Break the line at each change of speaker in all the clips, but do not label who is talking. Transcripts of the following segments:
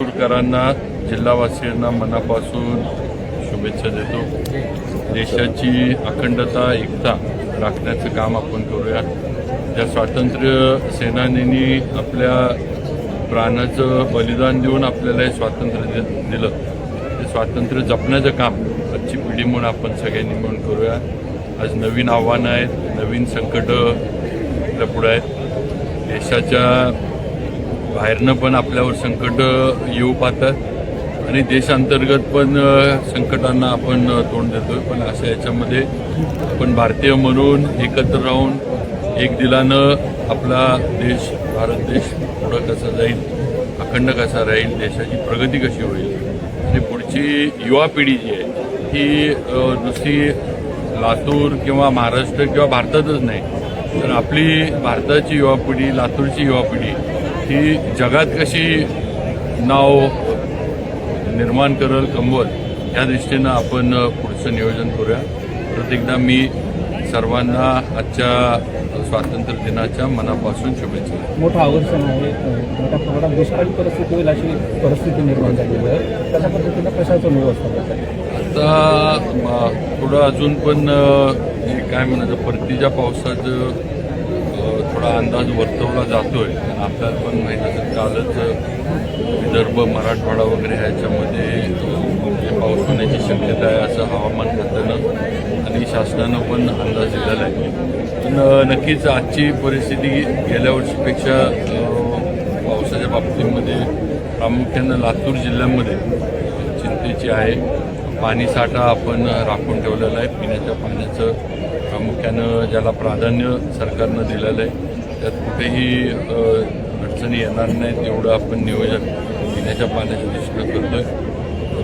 लातूरकरांना जिल्हावासियांना मनापासून शुभेच्छा देतो। देशाची अखंडता एकता राखण्याचं काम आपण करूया। ज्या स्वातंत्र्य सेनानींनी आपल्या प्राणाचं बलिदान देऊन आपल्याला हे स्वातंत्र्य दिलं, ते स्वातंत्र्य जपण्याचं काम आजची पिढी म्हणून आपण सगळ्यांनी मिळून करूया। आज नवीन आव्हानं आहेत, नवीन संकट आपल्या पुढे आहेत। देशाच्या बाहेरनं पण आपल्यावर संकट येऊ पाहतात आणि देशांतर्गत पण संकटांना आपण तोंड देतोय। पण अशा याच्यामध्ये आपण भारतीय म्हणून एकत्र राहून एक दिलानं आपला देश, भारत देश पुढं कसा जाईल, अखंड कसा राहील, देशाची प्रगती कशी होईल आणि पुढची युवा पिढी जी आहे ही नुसती लातूर किंवा महाराष्ट्र किंवा भारतातच नाही तर आपली भारताची युवा पिढी, लातूरची युवा पिढी ही जगात कशी नाव निर्माण करेल, कमवल, या दृष्टीनं आपण पुढचं नियोजन करूया। परत एकदा मी सर्वांना आजच्या स्वातंत्र्य दिनाच्या मनापासून शुभेच्छा।
मोठा आवर्षण आहे, मोठ्या प्रमाणात दुष्काळी परिस्थिती होईल अशी परिस्थिती निर्माण झालेली आहे। त्याच्या पद्धतीनं कशाचं व्यवस्था
आता थोडं अजून पण काय म्हणायचं, परतीच्या पावसाचं थोडा अंदाज वर्तवला जातोय। आपल्याला पण माहीत असेल कालच विदर्भ, मराठवाडा वगैरे ह्याच्यामध्ये पाऊस होण्याची शक्यता आहे असं हवामान खात्यानं आणि शासनानं पण अंदाज दिलेला आहे। पण नक्कीच आजची परिस्थिती गेल्या वर्षीपेक्षा पावसाच्या बाबतीमध्ये प्रामुख्यानं लातूर जिल्ह्यामध्ये चिंतेची आहे। पाणीसाठा आपण राखून ठेवलेला आहे, पिण्याच्या पाण्याचं प्रामुख्यानं ज्याला प्राधान्य सरकारनं दिलेलं आहे, त्यात कुठेही अडचणी येणार नाहीत एवढं आपण नियोजन पिण्याच्या पाण्याच्या दृष्टीनं करतोय।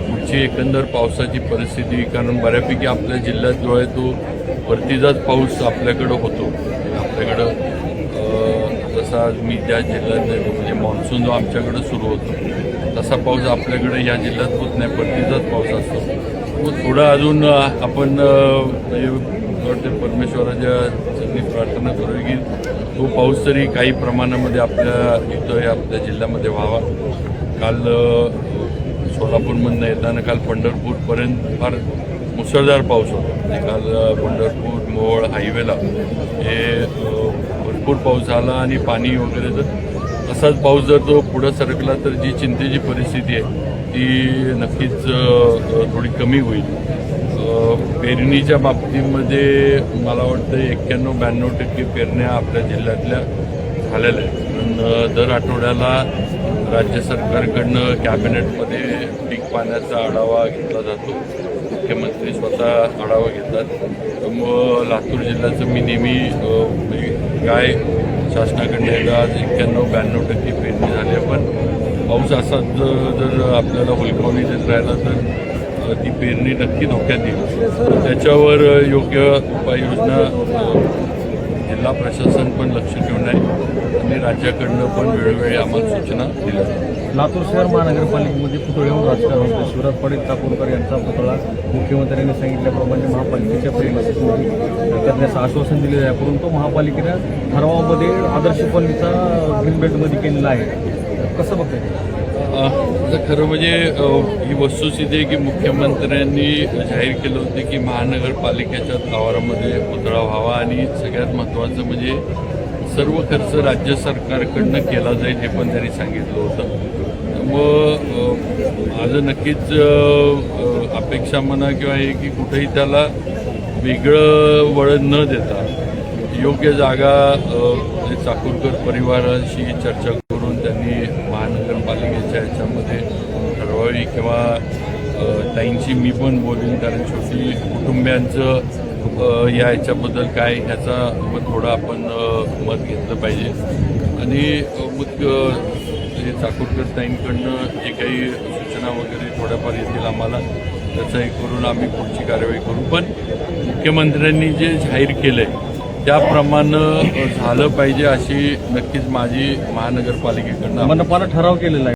पुढची एकंदर पावसाची परिस्थिती, कारण बऱ्यापैकी आपल्या जिल्ह्यात जो आहे तो परतीचाच पाऊस आपल्याकडं होतो। आपल्याकडं जसा मी ज्या जिल्ह्यात म्हणजे मान्सून जो आमच्याकडं सुरू होतो तसा पाऊस आपल्याकडे या जिल्ह्यात होत नाही, परतीचाच पाऊस असतो। मग थोडं अजून आपण परमेश्वराच्या चरणी प्रार्थना करूया की तो पाऊस तरी काही प्रमाणामध्ये आपल्या इथं आपल्या जिल्ह्यामध्ये व्हावा। काल सोलापूरमधनं येताना काल पंढरपूरपर्यंत फार मुसळधार पाऊस होता। काल पंढरपूर मोहोळ हायवेला हे भरपूर पाऊस झाला आणि पाणी वगैरे जर असाच पाऊस जर तो पुढं सरकला तर जी चिंतेची परिस्थिती आहे ती नक्कीच थोडी कमी होईल। पेरणीच्या बाबतीमध्ये मला वाटतं 91-92% पेरण्या आपल्या जिल्ह्यातल्या झालेल्या आहेत। पण दर आठवड्याला राज्य सरकारकडनं कॅबिनेटमध्ये पीक पाण्याचा आढावा घेतला जातो, मुख्यमंत्री स्वतः आढावा घेतात। त्यामुळं लातूर जिल्ह्याचं मी नेहमी काय शासनाकडनं एकदा आज 91-92% पेरणी झाली आहे। पण पाऊस असाच जर आपल्याला हुलकावणी देत राहिला तर ती पेरणी नक्की धोक्यात येईल। त्याच्यावर योग्य उपाययोजना जिल्हा प्रशासन पण लक्ष ठेवून आहे आणि राज्याकडनं पण वेळोवेळी आम्हाला सूचना दिल्या जातात।
लातूर शहर महानगरपालिकेमध्ये पुतळ्यावर राजकारण होतं। शिवराज पाटील चाकूरकर यांचा पुतळा मुख्यमंत्र्यांनी सांगितल्याप्रमाणे महापालिकेच्या प्रेमासाठी करण्याचं आश्वासन दिलेलं आहे, परंतु महापालिकेनं ठरावामध्ये आदर्श पल्लीचा ग्रीनबेल्टमध्ये केलेला आहे। कसं बघताय?
खरं म्हणजे ही वस्तुस्थिती आहे की मुख्यमंत्र्यांनी जाहीर केलं होतं की महानगरपालिकेच्या आवारामध्ये पुतळा व्हावा आणि सगळ्यात महत्त्वाचं म्हणजे सर्व खर्च राज्य सरकारकडनं केला जाईल हे पण त्यांनी सांगितलं होतं। त्यामुळं माझं नक्कीच अपेक्षा म्हणा किंवा हे की कुठेही त्याला वेगळं वळण न देता योग्य जागा चाकूरकर परिवाराशी चर्चा करून त्यांनी महानगरपालिकेच्या ह्याच्यामध्ये ठरवावी किंवा ताईंची मी पण बोलेन, कारण शेवटी कुटुंबियांचं या ह्याच्याबद्दल काय ह्याचा थोडं आपण मत घेतलं पाहिजे आणि मग चाकूरकर ताईंकडनं जे काही सूचना वगैरे थोड्याफार येतील आम्हाला त्याचं हे करून आम्ही पुढची कारवाई करू। पण मुख्यमंत्र्यांनी जे जाहीर केलं आहे त्याप्रमाणे झालं पाहिजे अशी नक्कीच माझी महानगरपालिकेकडनं
मनपानं ठराव केलेला आहे।